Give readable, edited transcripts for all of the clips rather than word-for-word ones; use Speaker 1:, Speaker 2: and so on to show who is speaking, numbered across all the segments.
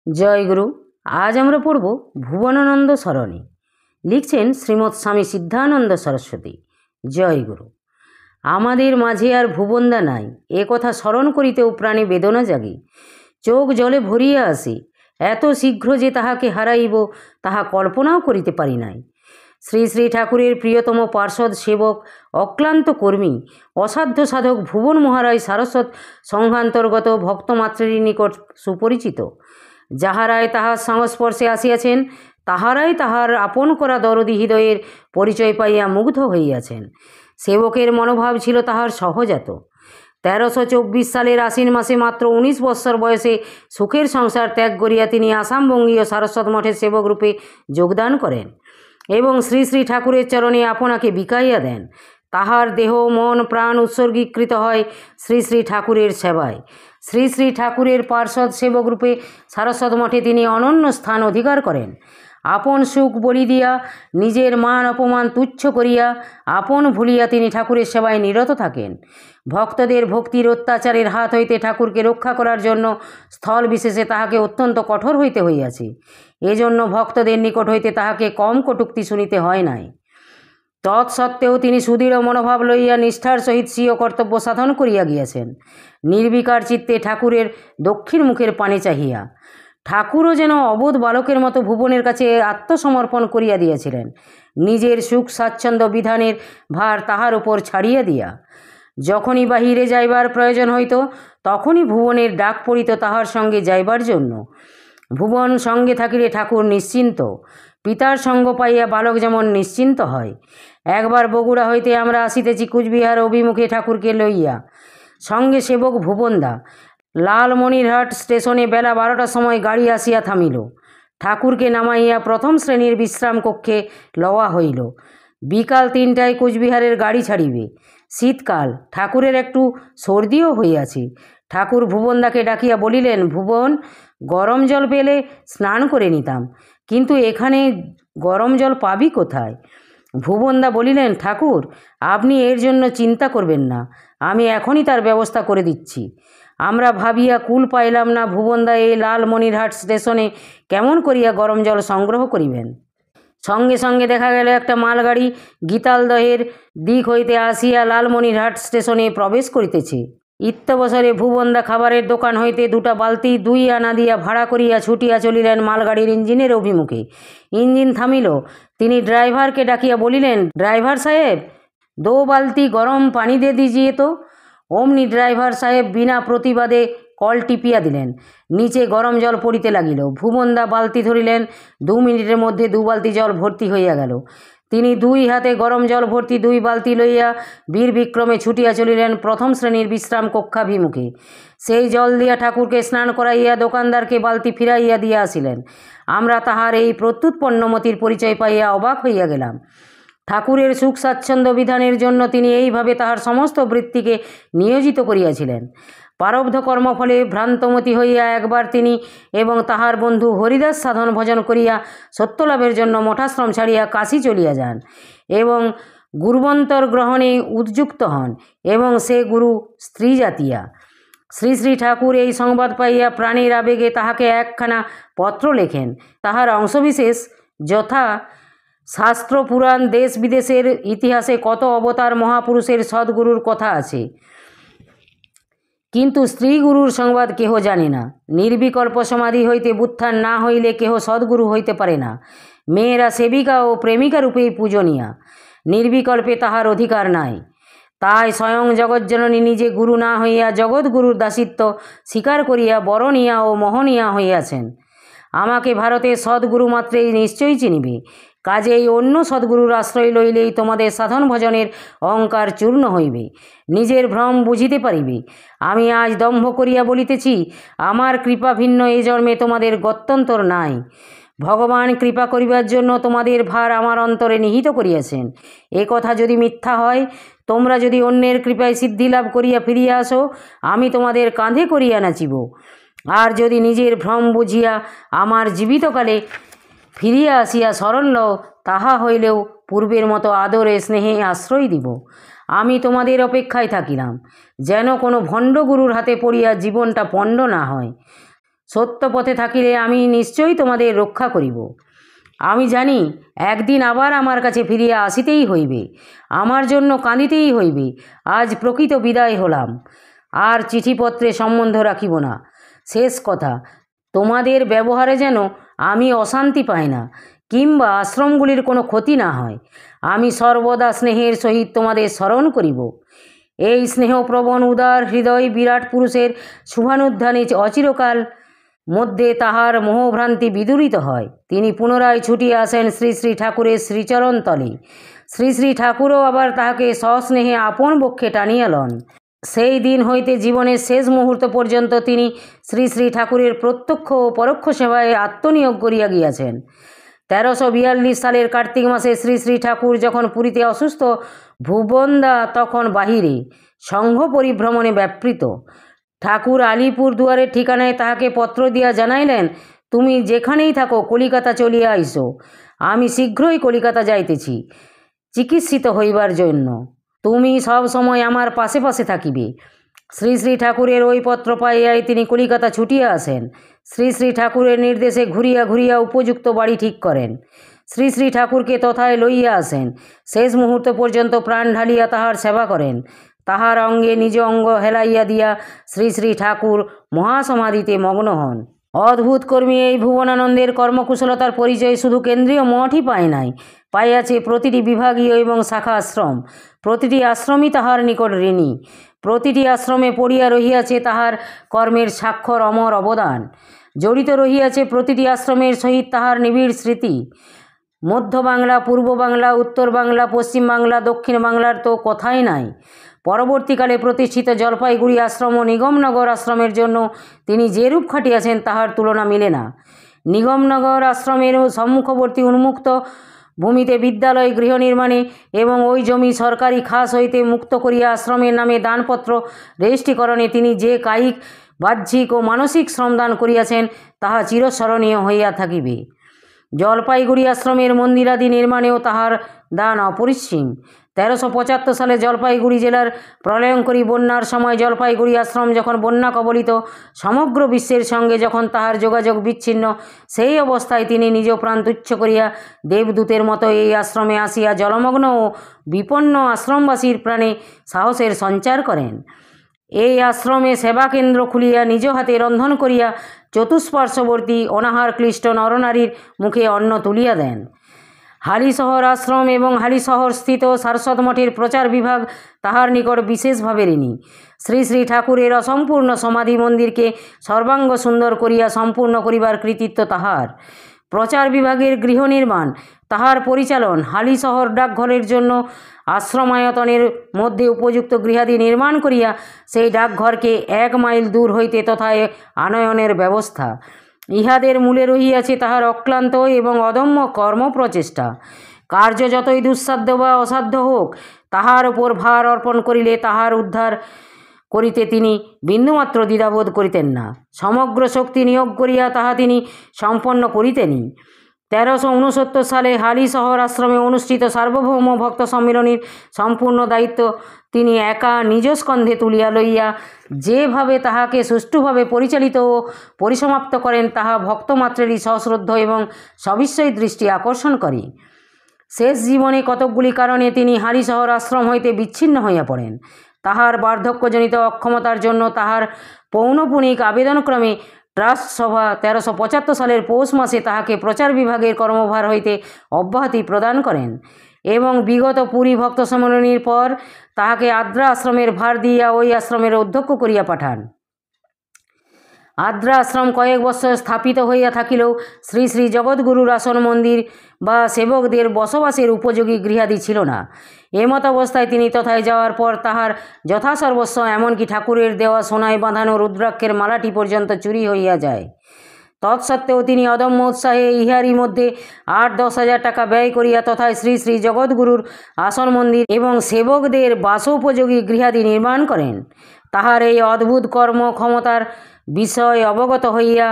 Speaker 1: জয় গুরু। আজ আমরা পড়ব ভুবনানন্দ সরণি। লিখছেন শ্রীমৎ স্বামী সিদ্ধানন্দ সরস্বতী। জয় গুরু। আমাদের মাঝে আর ভুবনদা নাই, এ কথা স্মরণ করিতেও প্রাণে বেদনা জাগে, চোখ জলে ভরিয়া আসে। এত শীঘ্র যে তাহাকে হারাইব তাহা কল্পনাও করিতে পারি নাই। শ্রী শ্রী ঠাকুরের প্রিয়তম পার্ষদ সেবক, অক্লান্ত কর্মী, অসাধ্য সাধক ভুবন মহারাজ সারস্বত সংঘান্তর্গত ভক্তমাত্রের নিকট সুপরিচিত। যাহারাই তাহার সংস্পর্শে আসিয়াছেন তাহারাই তাহার আপন করা দরদি হৃদয়ের পরিচয় পাইয়া মুগ্ধ হইয়াছেন। সেবকের মনোভাব ছিল তাহার সহজাত। 1324 সালের আশ্বিন মাসে মাত্র 19 বৎসর বয়সে সুখের সংসার ত্যাগ করিয়া তিনি আসামবঙ্গীয় সারস্বত মঠের সেবকরূপে যোগদান করেন এবং শ্রী শ্রী ঠাকুরের চরণে আপনাকে বিকাইয়া দেন। তাহার দেহ মন প্রাণ উৎসর্গীকৃত হয় শ্রী শ্রী ঠাকুরের সেবায়। শ্রী শ্রী ঠাকুরের পার্ষদ সেবকরূপে সারস্বত মঠে তিনি অনন্য স্থান অধিকার করেন। আপন সুখ বলি দিয়া, নিজের মান অপমান তুচ্ছ করিয়া, আপন ভুলিয়া তিনি ঠাকুরের সেবায় নিরত থাকেন। ভক্তদের ভক্তির অত্যাচারের হাত হইতে ঠাকুরকে রক্ষা করার জন্য স্থল বিশেষে তাহাকে অত্যন্ত কঠোর হইতে হইয়াছে। এজন্য ভক্তদের নিকট হইতে তাহাকে কম কটূক্তি শুনিতে হয় নাই। তৎসত্ত্বেও তিনি সুদৃঢ় মনোভাব লইয়া নিষ্ঠার সহিত স্বীয় কর্তব্য সাধন করিয়া গিয়াছেন, নির্বিকার চিত্তে ঠাকুরের দক্ষিণ মুখের পানে চাহিয়া। ঠাকুরও যেন অবোধ বালকের মতো ভুবনের কাছে আত্মসমর্পণ করিয়া দিয়াছিলেন, নিজের সুখ স্বাচ্ছন্দ্য বিধানের ভার তাহার উপর ছাড়িয়া দিয়া। যখনই বাহিরে যাইবার প্রয়োজন হইত তখনই ভুবনের ডাক পড়িত তাহার সঙ্গে যাইবার জন্য। ভুবন সঙ্গে থাকিলে ঠাকুর নিশ্চিন্ত, পিতার সঙ্গ পাইয়া বালক যেমন নিশ্চিন্ত হয়। একবার বগুড়া হইতে আমরা আসিতেছি কুচবিহার অভিমুখে ঠাকুরকে লইয়া, সঙ্গে সেবক ভুবনদা। লালমনিরহাট স্টেশনে বেলা 12টার সময় গাড়ি আসিয়া থামিল। ঠাকুরকে নামাইয়া প্রথম শ্রেণীর বিশ্রাম কক্ষে লওয়া হইল। বিকাল 3টায় কুচবিহারের গাড়ি ছাড়িবে। শীতকাল, ঠাকুরের একটু সর্দিও হইয়াছে। ঠাকুর ভুবনদাকে ডাকিয়া বলিলেন, ভুবন, গরম জল পেলে স্নান করে নিতাম, কিন্তু এখানে গরম জল পাবি কোথায়? ভুবনদা বলিলেন, ঠাকুর, আপনি এর জন্য চিন্তা করবেন না, আমি এখনই তার ব্যবস্থা করে দিচ্ছি। আমরা ভাবিয়া কুল পাইলাম না ভুবনদা এই লালমনিরহাট স্টেশনে কেমন করিয়া গরম জল সংগ্রহ করিবেন। সঙ্গে সঙ্গে দেখা গেল একটা মালগাড়ি গীতালদহের দিক হইতে আসিয়া লালমনিরহাট স্টেশনে প্রবেশ করিতেছে। ইত্যবসরে ভুবনদা খাবারের দোকান হইতে 2টা বালতি 2 আনা দিয়া ভাড়া করিয়া ছুটিয়া চলিলেন মালগাড়ির ইঞ্জিনের অভিমুখে। ইঞ্জিন থামিল। তিনি ড্রাইভারকে ডাকিয়া বলিলেন, ড্রাইভার সাহেব, 2 বালতি গরম পানি দে দিজিয়ে তো। অমনি ড্রাইভার সাহেব বিনা প্রতিবাদে কল টিপিয়া দিলেন। নিচে গরম জল পড়িতে লাগিল। ভুবনদা বালতি ধরিলেন। 2 মিনিটের মধ্যে 2 বালতি জল ভর্তি হইয়া গেল। তিনি 2 হাতে গরম জল ভর্তি 2 বালতি লইয়া বীর বিক্রমে ছুটিয়া চলিলেন প্রথম শ্রেণীর বিশ্রাম কক্ষাভিমুখে। সেই জল দিয়া ঠাকুরকে স্নান করাইয়া দোকানদারকে বালতি ফিরাইয়া দিয়া আসিলেন। আমরা তাহার এই প্রত্যুৎপন্নমতির পরিচয় পাইয়া অবাক হইয়া গেলাম। ঠাকুরের সুখ স্বাচ্ছন্দ্য বিধানের জন্য তিনি এইভাবে তাহার সমস্ত বৃত্তিকে নিয়োজিত করিয়াছিলেন। প্রারব্ধ কর্মফলে ভ্রান্তমতি হইয়া একবার তিনি এবং তাহার বন্ধু হরিদাস সাধন ভজন করিয়া সত্যলাভের জন্য মঠাশ্রম ছাড়িয়া কাশী চলিয়া যান এবং গুরুবন্তর গ্রহণে উদ্যুক্ত হন এবং সে গুরু স্ত্রী জাতিয়া। শ্রী শ্রী ঠাকুর এই সংবাদ পাইয়া প্রাণীর আবেগে তাহাকে একখানা পত্র লেখেন। তাহার অংশবিশেষ যথা শাস্ত্র পুরাণ দেশ বিদেশের ইতিহাসে কত অবতার মহাপুরুষের সদ্গুরুর কথা আছে, কিন্তু স্ত্রী গুরুর সংবাদ কেহ জানে না। নির্বিকল্প সমাধি হইতে বুত্থান না হইলে কেহ সদ্গুরু হইতে পারে না। মেয়েরা সেবিকা ও প্রেমিকা রূপেই পূজনীয়া, নির্বিকল্পে তাহার অধিকার নাই। তাই স্বয়ং জগজ্জননী নিজে গুরু না হইয়া জগৎগুরুর দাসিত্ব স্বীকার করিয়া বরণীয়া ও মোহনীয়া হইয়াছেন। আমাকে ভারতে সদ্গুরু মাত্রেই নিশ্চয়ই চিনিবে, কাজেই অন্য সদ্গুরুর আশ্রয় লইলেই তোমাদের সাধন ভজনের অহংকার চূর্ণ হইবে, নিজের ভ্রম বুঝিতে পারিবে। আমি আজ দম্ভ করিয়া বলিতেছি, আমার কৃপা ভিন্ন এই জন্মে তোমাদের গত্যন্তর নাই। ভগবান কৃপা করিবার জন্য তোমাদের ভার আমার অন্তরে নিহিত করিয়াছেন। এ কথা যদি মিথ্যা হয়, তোমরা যদি অন্যের কৃপায় সিদ্ধি লাভ করিয়া ফিরিয়া আসো, আমি তোমাদের কাঁধে করিয়া নাচিব। আর যদি নিজের ভ্রম বুঝিয়া আমার জীবিতকালে ফিরিয়া আসিয়া শরণ লও, তাহা হইলেও পূর্বের মতো আদরে স্নেহে আশ্রয় দিব। আমি তোমাদের অপেক্ষায় থাকিলাম, যেন কোনো ভণ্ড গুরুর হাতে পড়িয়া জীবনটা পণ্ড না হয়। সত্য পথে থাকিলে আমি নিশ্চয়ই তোমাদের রক্ষা করিব। আমি জানি একদিন আবার আমার কাছে ফিরিয়া আসিতেই হইবে, আমার জন্য কাঁদিতেই হইবে। আজ প্রকৃত বিদায় হলাম, আর চিঠিপত্রে সম্বন্ধ রাখিব না। শেষ কথা, তোমাদের ব্যবহারে যেন আমি অশান্তি পাই না, কিংবা আশ্রমগুলির কোনো ক্ষতি না হয়। আমি সর্বদা স্নেহের সহিত তোমাদের স্মরণ করিব। এই স্নেহপ্রবণ উদার হৃদয় বিরাট পুরুষের শুভানুধ্যানে অচিরকাল মধ্যে তাহার মোহভ্রান্তি বিদূরিত হয়। তিনি পুনরায় ছুটিয়া আসেন শ্রী শ্রী ঠাকুরের শ্রীচরণ তলে। শ্রী শ্রী ঠাকুরও আবার তাহাকে সস্নেহে আপন বক্ষে টানিয়া লন। সেই দিন হইতে জীবনের শেষ মুহূর্ত পর্যন্ত তিনি শ্রী শ্রী ঠাকুরের প্রত্যক্ষ ও পরোক্ষ সেবায় আত্মনিয়োগ করিয়া গিয়াছেন। 1342 সালের কার্তিক মাসে শ্রী শ্রী ঠাকুর যখন পুরীতে অসুস্থ, ভুবনদা তখন বাহিরে সংঘ পরিভ্রমণে ব্যাপৃত। ঠাকুর আলিপুর দুয়ারের ঠিকানায় তাহাকে পত্র দিয়া জানাইলেন, তুমি যেখানেই থাকো কলিকাতা চলিয়া আইসো। আমি শীঘ্রই কলিকাতা যাইতেছি চিকিৎসিত হইবার জন্য। তুমি সব সময় আমার পাশে পাশে থাকিবে। শ্রী শ্রী ঠাকুরের ওই পত্র পাইয়াই তিনি কলিকাতা ছুটিয়া আসেন। শ্রী শ্রী ঠাকুরের নির্দেশে ঘুরিয়া ঘুরিয়া উপযুক্ত বাড়ি ঠিক করেন। শ্রী শ্রী ঠাকুরকে তথায় লইয়া আসেন। শেষ মুহূর্ত পর্যন্ত প্রাণ ঢালিয়া তাহার সেবা করেন। তাহার অঙ্গে নিজ অঙ্গ হেলাইয়া দিয়া শ্রী শ্রী ঠাকুর মহাসমাধিতে মগ্ন হন। অদ্ভুত কর্মী এই ভুবনানন্দের কর্মকুশলতার পরিচয় শুধু কেন্দ্রীয় মঠই পায় নাই, পাইয়াছে প্রতিটি বিভাগীয় এবং শাখা আশ্রম। প্রতিটি আশ্রমই তাহার নিকট ঋণী। প্রতিটি আশ্রমে পড়িয়া রহিয়াছে তাহার কর্মের স্বাক্ষর, অমর অবদান। জড়িত রহিয়াছে প্রতিটি আশ্রমের সহিত তাহার নিবিড় স্মৃতি। মধ্য বাংলা, পূর্ব বাংলা, উত্তর বাংলা, পশ্চিম বাংলা, দক্ষিণ বাংলার তো কথাই নাই। পরবর্তীকালে প্রতিষ্ঠিত জলপাইগুড়ি আশ্রম ও নিগমনগর আশ্রমের জন্য তিনি যেরূপ খাটিয়াছেন তাহার তুলনা মিলে না। নিগমনগর আশ্রমের সম্মুখবর্তী উন্মুক্ত ভূমিতে বিদ্যালয় গৃহ নির্মাণে এবং ওই জমি সরকারি খাস হইতে মুক্ত করিয়া আশ্রমের নামে দানপত্র রেজিস্ট্রিকরণে তিনি যে কায়িক, বাহ্যিক ও মানসিক শ্রমদান করিয়াছেন তাহা চিরস্মরণীয় হইয়া থাকিবে। জলপাইগুড়ি আশ্রমের মন্দিরাদি নির্মাণেও তাহার দান অপরিসীম। 1375 সালে জলপাইগুড়ি জেলার প্রলয়ঙ্করী বন্যার সময় জলপাইগুড়ি আশ্রম যখন বন্যা কবলিত, সমগ্র বিশ্বের সঙ্গে যখন তাহার যোগাযোগ বিচ্ছিন্ন, সেই অবস্থায় তিনি নিজ প্রাণ তুচ্ছ করিয়া দেবদূতের মতো এই আশ্রমে আসিয়া জলমগ্ন ও বিপন্ন আশ্রমবাসীর প্রাণে সাহসের সঞ্চার করেন। এই আশ্রমে সেবা কেন্দ্র খুলিয়া নিজ হাতে রন্ধন করিয়া চতুষ্পার্শ্ববর্তী অনাহার ক্লিষ্ট নরনারীর মুখে অন্ন তুলিয়া দেন। হালিশহর আশ্রম এবং হালিশহর স্থিত সারস্বত মঠের প্রচার বিভাগ তাহার নিকট বিশেষভাবে ঋণী। শ্রী শ্রী ঠাকুরের অসম্পূর্ণ সমাধি মন্দিরকে সর্বাঙ্গ সুন্দর করিয়া সম্পূর্ণ করিবার কৃতিত্ব তাহার। প্রচার বিভাগের গৃহ নির্মাণ, তাহার পরিচালন, হালিশহর ডাকঘরের জন্য আশ্রমায়তনের মধ্যে উপযুক্ত গৃহাদি নির্মাণ করিয়া সেই ডাকঘরকে 1 মাইল দূর হইতে তথায় আনয়নের ব্যবস্থা, ইহাদের মূলে রহিয়াছে তাহার অক্লান্ত এবং অদম্য কর্মপ্রচেষ্টা। কার্য যতই দুঃসাধ্য বা অসাধ্য হোক, তাহার উপর ভার অর্পণ করিলে তাহার উদ্ধার করিতে তিনি বিন্দুমাত্র দ্বিধাবোধ করিতেন না। সমগ্র শক্তি নিয়োগ করিয়া তাহা তিনি সম্পন্ন করিতেনই। 1369 সালে হালিশহর আশ্রমে অনুষ্ঠিত সার্বভৌম ভক্ত সম্মিলনীর সম্পূর্ণ দায়িত্ব তিনি একা নিজ স্কন্ধে তুলিয়া লইয়া যেভাবে তাহাকে সুষ্ঠুভাবে পরিচালিত ও পরিসমাপ্ত করেন, তাহা ভক্তমাত্রেরই সশ্রদ্ধ এবং সবিস্ময় দৃষ্টি আকর্ষণ করে। শেষ জীবনে কতকগুলি কারণে তিনি হালিশহর আশ্রম হইতে বিচ্ছিন্ন হইয়া পড়েন। তাহার বার্ধক্যজনিত অক্ষমতার জন্য তাহার পৌনপুনিক আবেদনক্রমে ট্রাস্ট সভা 1375 সালের পৌষ মাসে তাহাকে প্রচার বিভাগের কর্মভার হইতে অব্যাহতি প্রদান করেন এবং বিগত পুরী ভক্ত সম্মেলনীর পর তাহাকে আদ্রা আশ্রমের ভার দিয়া ওই আশ্রমের অধ্যক্ষ করিয়া পাঠান। আদ্রা আশ্রম কয়েক বৎসর স্থাপিত হইয়া থাকিলেও শ্রী শ্রী জগৎগুরুর আসন মন্দির বা সেবকদের বসবাসের উপযোগী গৃহাদি ছিল না। এমত অবস্থায় তিনি তথায় যাওয়ার পর তাহার যথাসর্বস্ব, এমনকি ঠাকুরের দেওয়া সোনায় বাঁধানো রুদ্রাক্ষের মালাটি পর্যন্ত চুরি হইয়া যায়। তৎসত্ত্বেও তিনি অদম্য উৎসাহে ইহারই মধ্যে 8-10 হাজার টাকা ব্যয় করিয়া তথায় শ্রী শ্রী জগৎগুরুর আসন মন্দির এবং সেবকদের বাসোপযোগী গৃহাদি নির্মাণ করেন। তাহার এই অদ্ভুত কর্ম ক্ষমতার বিষয় অবগত হইয়া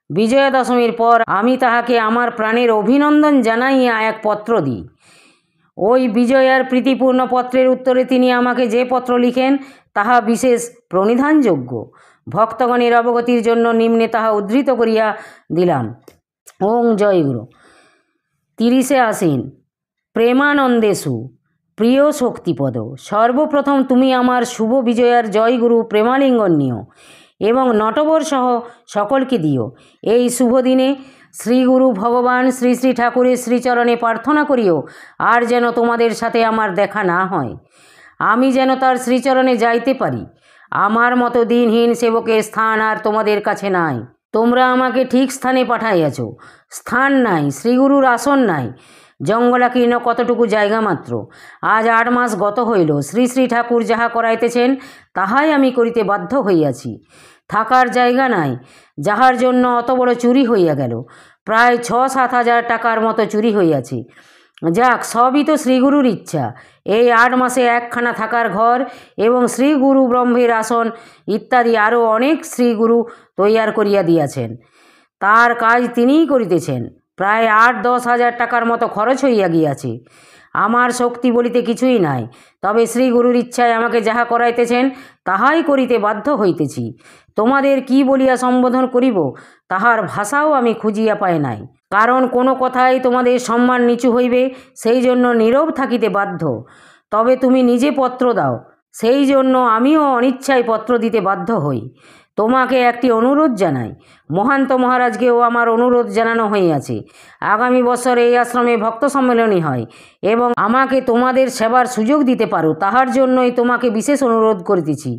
Speaker 1: বিজয়া দশমীর পর আমি তাহাকে আমার প্রাণের অভিনন্দন জানাইয়া এক পত্র দিই। ওই বিজয়ার প্রীতিপূর্ণ পত্রের উত্তরে তিনি আমাকে যে পত্র লিখেন তাহা বিশেষ প্রণিধানযোগ্য। ভক্তগণের অবগতির জন্য নিম্নে তাহা উদ্ধৃত করিয়া দিলাম। ওং জয়গুরু। 30শে আশ্বিন। প্রেমানন্দেশু প্রিয় শক্তিপদ, সর্বপ্রথম তুমি আমার শুভ বিজয়ার জয়গুরু প্রেমালিঙ্গন নিও এবং নটবরসহ সকলকে দিও। এই শুভ দিনে শ্রীগুরু ভগবান শ্রী শ্রী ঠাকুরের শ্রীচরণে প্রার্থনা করিও আর যেন তোমাদের সাথে আমার দেখা না হয়, আমি যেন তার শ্রীচরণে যাইতে পারি। আমার মতো দিনহীন সেবকের স্থান আর তোমাদের কাছে নাই। তোমরা আমাকে ঠিক স্থানে পাঠাইয়াছ, স্থান নাই, শ্রীগুরুর আসন নাই, জঙ্গলাকীর্ণ কতটুকু জায়গা মাত্র। আজ 8 মাস গত হইল, শ্রী শ্রী ঠাকুর যাহা করাইতেছেন তাহাই আমি করিতে বাধ্য হইয়াছি। থাকার জায়গা নাই, যাহার জন্য অত বড় চুরি হইয়া গেল। প্রায় 6-7 হাজার টাকার মতো চুরি হইয়াছে। যাক, সবই তো শ্রীগুরুর ইচ্ছা। এই 8 মাসে একখানা থাকার ঘর এবং শ্রীগুরু ব্রহ্মের আসন ইত্যাদি আরও অনেক শ্রীগুরু তৈয়ার করিয়া দিয়াছেন। তার কাজ তিনিই করিতেছেন। প্রায় 8-10 হাজার টাকার মতো খরচ হইয়া গিয়াছে। আমার শক্তি বলিতে কিছুই নাই, তবে শ্রীগুরুর ইচ্ছায় আমাকে যাহা করাইতেছেন তাহাই করিতে বাধ্য হইতেছি। তোমাদের কি বলিয়া সম্বোধন করিব তাহার ভাষাও আমি খুঁজিয়া পাই নাই, কারণ কোনো কথাই তোমাদের সম্মান নিচু হইবে, সেই জন্য নীরব থাকিতে বাধ্য। তবে তুমি নিজে পত্র দাও, সেই জন্য আমিও অনিচ্ছায় পত্র দিতে বাধ্য হই। তোমাকে একটি অনুরোধ জানাই, মহান্ত মহারাজকেও আমার অনুরোধ জানানো হইয়াছে। আগামী বছর এই আশ্রমে ভক্ত সম্মেলনী হয় এবং আমাকে তোমাদের সেবার সুযোগ দিতে পারো, তাহার জন্যই তোমাকে বিশেষ অনুরোধ করিতেছি।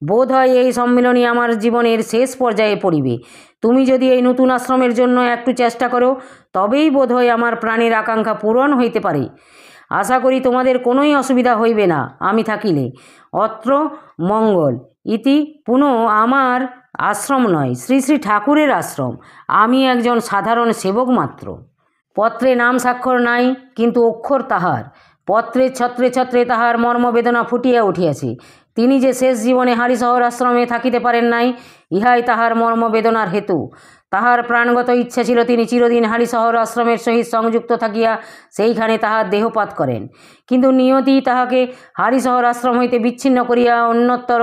Speaker 1: বোধ হয় এই সম্মেলনী আমার জীবনের শেষ পর্যায়ে পড়িবে। তুমি যদি এই নতুন আশ্রমের জন্য একটু চেষ্টা করো, তবেই বোধ হয় আমার প্রাণের আকাঙ্ক্ষা পূরণ হইতে পারে। আশা করি তোমাদের কোনোই অসুবিধা হইবে না আমি থাকিলে। অত্র মঙ্গল। ইতি। পুনঃ আমার আশ্রম নয়, শ্রী শ্রী ঠাকুরের আশ্রম। আমি একজন সাধারণ সেবক মাত্র। পত্রে নাম স্বাক্ষর নাই, কিন্তু অক্ষর তাহার। পত্রের ছত্রে ছত্রে তাহার মর্মবেদনা ফুটিয়া উঠিয়াছে। তিনি যে শেষ জীবনে হালিশহর আশ্রমে থাকিতে পারেন নাই, ইহাই তাহার মর্মবেদনার হেতু। তাহার প্রাণগত ইচ্ছা ছিল তিনি চিরদিন হালিশহর আশ্রমের সহিত সংযুক্ত থাকিয়া সেইখানে তাহার দেহপাত করেন, কিন্তু নিয়তি তাহাকে হালিশহর আশ্রম হইতে বিচ্ছিন্ন করিয়া অন্যত্র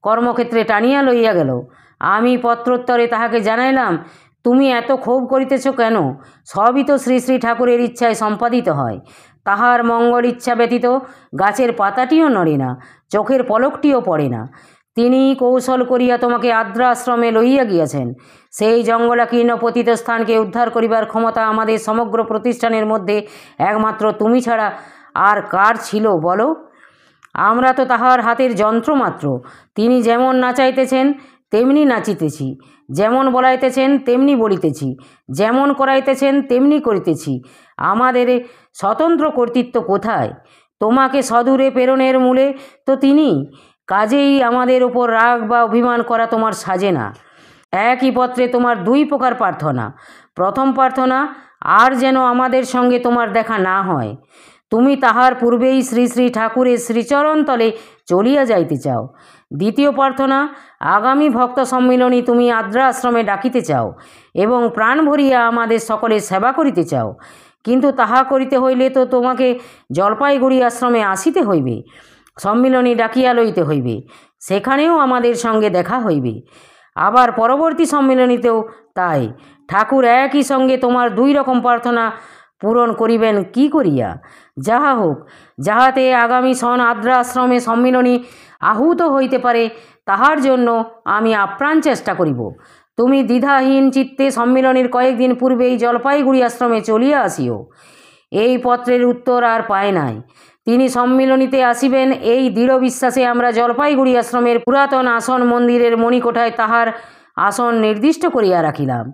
Speaker 1: কর্মক্ষেত্রে টানিয়া লইয়া গেল। আমি পত্রোত্তরে তাহাকে জানাইলাম, তুমি এত ক্ষোভ করিতেছ কেন? সবই তো শ্রী শ্রী ঠাকুরের ইচ্ছায় সম্পাদিত হয়। তাহার মঙ্গল ইচ্ছা ব্যতীত গাছের পাতাটিও নড়ে না, চোখের পলকটিও পড়ে না। তিনি কৌশল করিয়া তোমাকে আদ্রা আশ্রমে লইয়া গিয়াছেন। সেই জঙ্গলাকীর্ণ পতিত স্থানকে উদ্ধার করিবার ক্ষমতা আমাদের সমগ্র প্রতিষ্ঠানের মধ্যে একমাত্র তুমি ছাড়া আর কার ছিল বলো? আমরা তো তাহার হাতের যন্ত্র মাত্র। তিনি যেমন নাচাইতেছেন তেমনি নাচিতেছি, যেমন বলাইতেছেন তেমনি বলিতেছি, যেমন করাইতেছেন তেমনি করিতেছি। আমাদের স্বতন্ত্র কর্তৃত্ব কোথায়? তোমাকে সদূরে প্রেরণের মূলে তো তিনি। কাজেই আমাদের ওপর রাগ বা অভিমান করা তোমার সাজে না। একই পত্রে তোমার 2 প্রকার প্রার্থনা। প্রথম প্রার্থনা, আর যেন আমাদের সঙ্গে তোমার দেখা না হয়। তুমি তাহার পূর্বেই শ্রী শ্রী ঠাকুরের শ্রীচরণতলে চলিয়া যাইতে চাও। দ্বিতীয় প্রার্থনা, আগামী ভক্ত সম্মিলনী তুমি আদ্রা আশ্রমে ডাকিতে চাও এবং প্রাণ ভরিয়া আমাদের সকলের সেবা করিতে চাও। কিন্তু তাহা করিতে হইলে তো তোমাকে জলপাইগুড়ি আশ্রমে আসিতে হইবে, সম্মিলনী ডাকিয়া লইতে হইবে, সেখানেও আমাদের সঙ্গে দেখা হইবে। আবার পরবর্তী সম্মিলনীতেও তাই। ঠাকুর একই সঙ্গে তোমার 2 রকম প্রার্থনা পূরণ করিবেন কি করিয়া? যাহা হোক, যাহাতে আগামী সন আদ্রা আশ্রমে সম্মিলনী আহুত হইতে পারে, তাহার জন্য আমি আপ্রাণ চেষ্টা করিব। তুমি দ্বিধাহীন চিত্তে সম্মিলনীর কয়েকদিন পূর্বেই জলপাইগুড়ি আশ্রমে চলিয়া আসিও। এই পত্রের উত্তর আর পায় নাই। তিনি সম্মিলনীতে আসিবেন এই দৃঢ় বিশ্বাসে আমরা জলপাইগুড়ি আশ্রমের পুরাতন আসন মন্দিরের মণিকোঠায় তাহার আসন নির্দিষ্ট করিয়া রাখিলাম।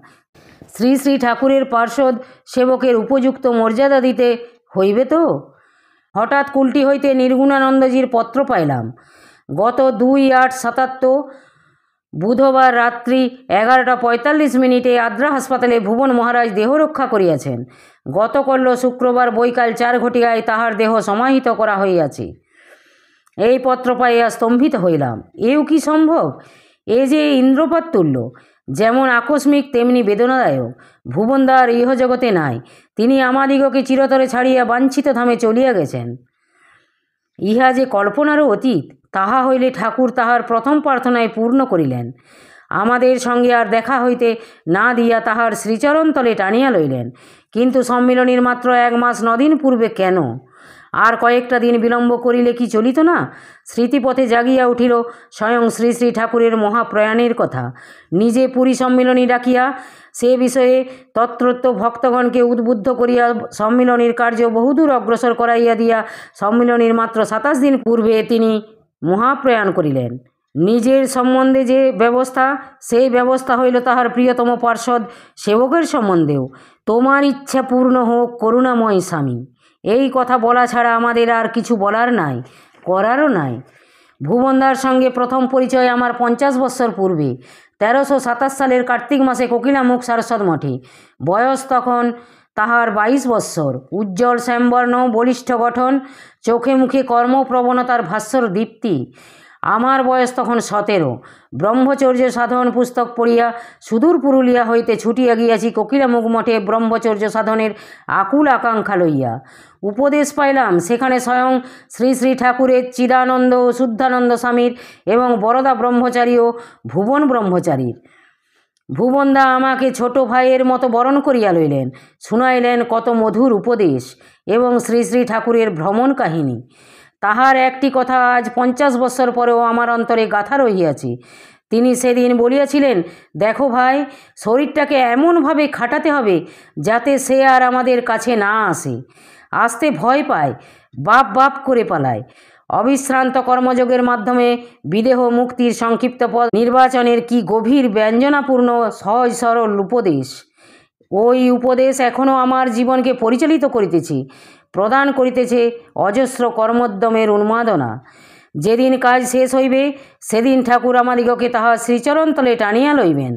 Speaker 1: শ্রী শ্রী ঠাকুরের পার্ষদ সেবকের উপযুক্ত মর্যাদা দিতে হইবে তো। হঠাৎ কুলটি হইতে নির্গুণানন্দজির পত্র পাইলাম। গত 2/8/77 বুধবার রাত্রি 11:45 আদ্রা হাসপাতালে ভুবন মহারাজ দেহ রক্ষা করিয়াছেন। গতকল্য শুক্রবার বৈকাল 4 ঘটিকায় তাহার দেহ সমাহিত করা হইয়াছে। এই পত্র পাইয়া স্তম্ভিত হইলাম। এও কি সম্ভব? এ যে ইন্দ্রপাত তুল্য, যেমন আকস্মিক তেমনি বেদনাদায়ক। ভুবনদার ইহজগতে নাই, তিনি আমাদিগকে চিরতরে ছাড়িয়া বাঞ্ছিত ধামে চলিয়া গেছেন। ইহা যে কল্পনারও অতীত, তাহা হইলে ঠাকুর তাহার প্রথম প্রার্থনায় পূর্ণ করিলেন। আমাদের সঙ্গে আর দেখা হইতে না দিয়া তাহার শ্রীচরণ তলে টানিয়া লইলেন। কিন্তু সম্মিলনীর মাত্র 1 মাস 9 দিন পূর্বে কেন? আর কয়েকটা দিন বিলম্ব করিলে কি চলিত না? স্মৃতিপথে জাগিয়া উঠিল স্বয়ং শ্রী শ্রী ঠাকুরের মহাপ্রয়াণের কথা। নিজে পুরী সম্মিলনী ডাকিয়া সে বিষয়ে তত্রত্য ভক্তগণকে উদ্বুদ্ধ করিয়া সম্মিলনীর কার্য বহুদূর অগ্রসর করাইয়া দিয়া সম্মিলনীর মাত্র 27 দিন পূর্বে তিনি মহাপ্রয়াণ করিলেন। নিজের সম্বন্ধে যে ব্যবস্থা, সেই ব্যবস্থা হইল তাহার প্রিয়তম পার্ষদ সেবকের সম্বন্ধেও। তোমার ইচ্ছা পূর্ণ হোক করুণাময় স্বামী। এই কথা বলা ছাড়া আমাদের আর কিছু বলার নাই, করারও নাই। ভুবনদার সঙ্গে প্রথম পরিচয় আমার 50 বৎসর পূর্বে 1327 সালের কার্তিক মাসে কোকিলামুখ সারস্বত মঠে। বয়স তখন তাহার 22 বৎসর। উজ্জ্বল শ্যামবর্ণ, বলিষ্ঠ গঠন, চোখে মুখে কর্মপ্রবণতার ভাস্বর দীপ্তি। আমার বয়স তখন 17। ব্রহ্মচর্য সাধন পুস্তক পড়িয়া সুদূর পুরুলিয়া হইতে ছুটিয়া গিয়াছি কোকিলামুখ মঠে ব্রহ্মচর্য সাধনের আকুল আকাঙ্ক্ষা লইয়া। উপদেশ পাইলাম সেখানে স্বয়ং শ্রী শ্রী ঠাকুরের চিদানন্দ ও শুদ্ধানন্দ স্বামীর এবং বরদা ব্রহ্মচারী ও ভুবন ব্রহ্মচারীর। ভুবনদা আমাকে ছোট ভাইয়ের মতো বরণ করিয়া লইলেন, শুনাইলেন কত মধুর উপদেশ এবং শ্রী শ্রী ঠাকুরের ভ্রমণ কাহিনী। তাহার একটি কথা আজ 50 বৎসর পরেও আমার অন্তরে গাঁথা রহিয়াছে। তিনি সেদিন বলিয়াছিলেন, দেখো ভাই, শরীরটাকে এমনভাবে খাটাতে হবে যাতে সে আর আমাদের কাছে না আসে। আসতে ভয় পায়, বাপ বাপ করে পালায়। অবিশ্রান্ত কর্মযোগের মাধ্যমে বিদেহ মুক্তির সংক্ষিপ্ত পথ নির্বাচনের কি গভীর ব্যঞ্জনাপূর্ণ সহজ সরল উপদেশ! ওই উপদেশ এখনও আমার জীবনকে পরিচালিত করিতেছে, প্রদান করিতেছে অজস্র কর্মোদ্যমের উন্মাদনা। যেদিন কাজ শেষ হইবে সেদিন ঠাকুর আমাদিগকে তাহার শ্রীচরণ তলে টানিয়া লইবেন।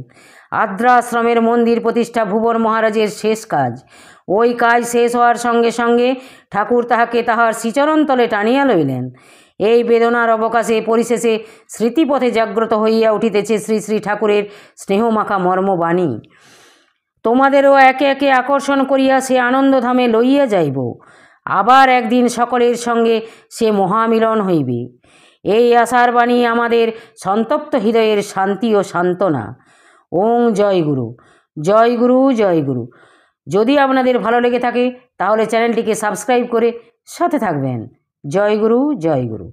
Speaker 1: আদ্রাশ্রমের মন্দির প্রতিষ্ঠা ভুবন মহারাজের শেষ কাজ। ওই কাজ শেষ হওয়ার সঙ্গে সঙ্গে ঠাকুর তাহাকে তাহার শ্রীচরণ তলে টানিয়া লইলেন। এই বেদনার অবকাশে পরিশেষে স্মৃতিপথে জাগ্রত হইয়া উঠিতেছে শ্রী শ্রী ঠাকুরের স্নেহমাখা মর্মবাণী। তোমাদেরও একে একে আকর্ষণ করিয়া সে আনন্দধামে লইয়া যাইব। আবার একদিন সকলের সঙ্গে সে মহামিলন হইবে। এই আশার বাণী আমাদের সন্তপ্ত হৃদয়ের শান্তি ও সান্ত্বনা। ওং জয় গুরু, জয় গুরু, জয় গুরু। যদি আপনাদের ভালো লেগে থাকে তাহলে চ্যানেলটিকে সাবস্ক্রাইব করে সাথে থাকবেন। জয় গুরু, জয় গুরু।